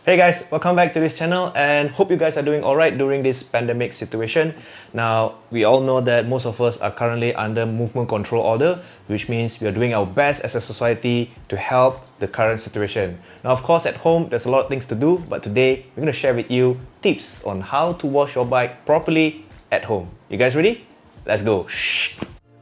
Hey guys, welcome back to this channel and hope you guys are doing alright during this pandemic situation. Now, we all know that most of us are currently under movement control order, which means we are doing our best as a society to help the current situation. Now, of course, at home, there's a lot of things to do, but today, we're going to share with you tips on how to wash your bike properly at home. You guys ready? Let's go. Shh.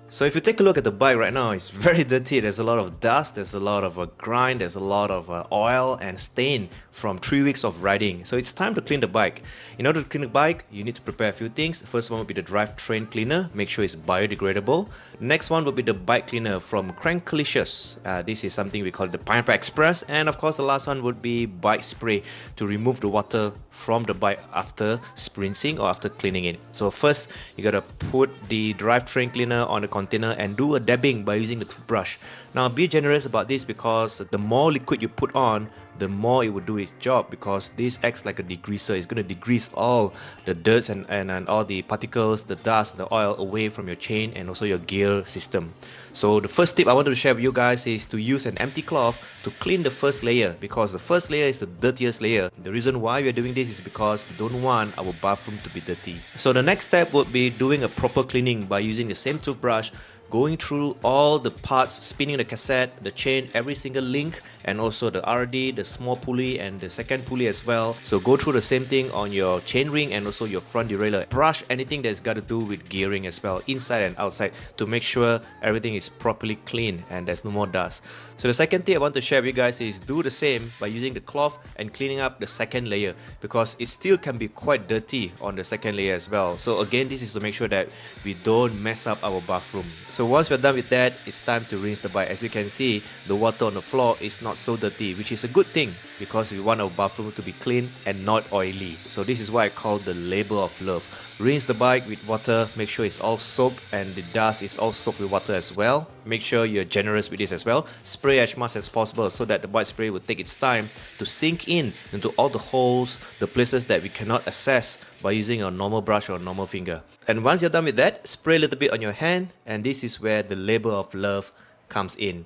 So if you take a look at the bike right now, it's very dirty. There's a lot of dust, there's a lot of grind, there's a lot of oil and stain from 3 weeks of riding. So it's time to clean the bike. In order to clean the bike, you need to prepare a few things. The first one would be the drivetrain cleaner. Make sure it's biodegradable. The next one would be the bike cleaner from Crankalicious. This is something we call the Pineapple Express. And of course, the last one would be bike spray to remove the water from the bike after rinsing or after cleaning it. So first, you gotta put the drivetrain cleaner on the container and do a dabbing by using the toothbrush. Now be generous about this because the more liquid you put on, the more it will do its job, because this acts like a degreaser. It's going to degrease all the dirt and all the particles, the dust, the oil away from your chain and also your gear system. So the first tip I wanted to share with you guys is to use an empty cloth to clean the first layer, because the first layer is the dirtiest layer. The reason why we are doing this is because we don't want our bathroom to be dirty. So the next step would be doing a proper cleaning by using the same toothbrush, going through all the parts, spinning the cassette, the chain, every single link, and also the RD, the small pulley and the second pulley as well. So go through the same thing on your chain ring and also your front derailleur. Brush anything that's got to do with gearing as well, inside and outside, to make sure everything is properly clean and there's no more dust. So the second tip I want to share with you guys is do the same by using the cloth and cleaning up the second layer, because it still can be quite dirty on the second layer as well. So again, this is to make sure that we don't mess up our bathroom. So once we're done with that, it's time to rinse the bike. As you can see, the water on the floor is not so dirty, which is a good thing because we want our bathroom to be clean and not oily. So this is why I call the labor of love. Rinse the bike with water, make sure it's all soaked and the dust is all soaked with water as well. Make sure you're generous with this as well. Spray as much as possible so that the bike spray will take its time to sink in into all the holes, the places that we cannot access by using a normal brush or a normal finger. And once you're done with that, spray a little bit on your hand, and this is where the labor of love comes in.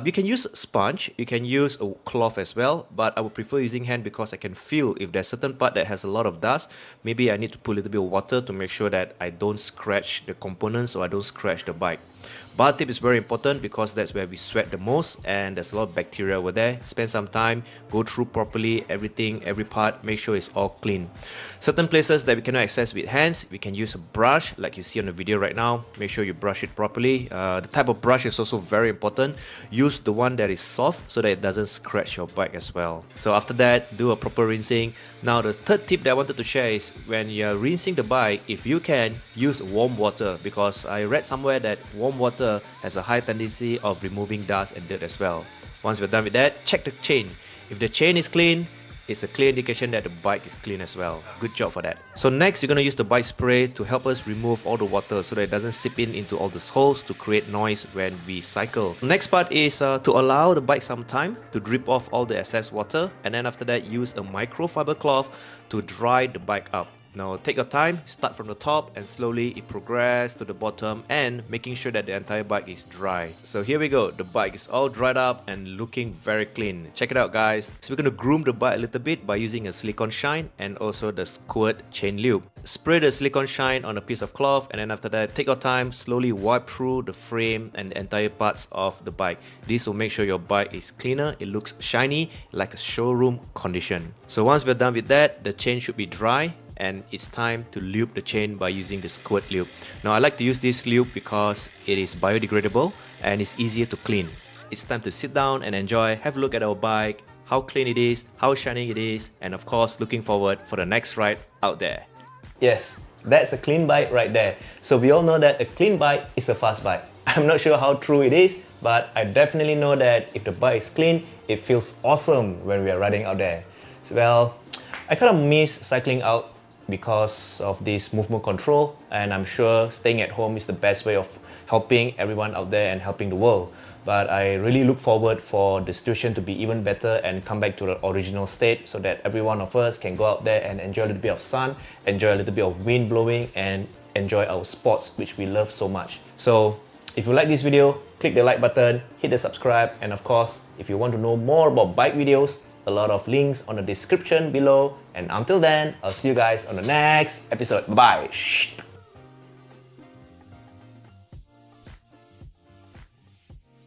You can use sponge, you can use a cloth as well, but I would prefer using hand because I can feel if there's a certain part that has a lot of dust. Maybe I need to put a little bit of water to make sure that I don't scratch the components or I don't scratch the bike. Bar tip is very important because that's where we sweat the most and there's a lot of bacteria over there. Spend some time, go through properly everything, every part, make sure it's all clean. Certain places that we cannot access with hands, we can use a brush like you see on the video right now. Make sure you brush it properly. The type of brush is also very important. Use the one that is soft so that it doesn't scratch your bike as well. So after that, do a proper rinsing. Now the third tip that I wanted to share is when you're rinsing the bike, if you can, use warm water, because I read somewhere that warm water has a high tendency of removing dust and dirt as well. Once we're done with that, check the chain. If the chain is clean, it's a clear indication that the bike is clean as well. Good job for that. So next, you're going to use the bike spray to help us remove all the water so that it doesn't seep in into all these holes to create noise when we cycle. Next part is to allow the bike some time to drip off all the excess water, and then after that, use a microfiber cloth to dry the bike up. Now take your time, start from the top and slowly it progress to the bottom and making sure that the entire bike is dry. So here we go, the bike is all dried up and looking very clean. Check it out guys. So we're going to groom the bike a little bit by using a silicone shine and also the squirt chain lube. Spray the silicone shine on a piece of cloth, and then after that take your time, slowly wipe through the frame and the entire parts of the bike. This will make sure your bike is cleaner, it looks shiny like a showroom condition. So once we're done with that, the chain should be dry and it's time to lube the chain by using the squirt lube. Now I like to use this lube because it is biodegradable and it's easier to clean. It's time to sit down and enjoy, have a look at our bike, how clean it is, how shiny it is, and of course looking forward for the next ride out there. Yes, that's a clean bike right there. So we all know that a clean bike is a fast bike. I'm not sure how true it is, but I definitely know that if the bike is clean, it feels awesome when we are riding out there. So, well, I kind of miss cycling out because of this movement control, and I'm sure staying at home is the best way of helping everyone out there and helping the world. But I really look forward for the situation to be even better and come back to the original state so that every one of us can go out there and enjoy a little bit of sun, enjoy a little bit of wind blowing, and enjoy our sports which we love so much. So if you like this video, click the like button, hit the subscribe, and of course, if you want to know more about bike videos, a lot of links on the description below. And until then, I'll see you guys on the next episode. Bye-bye.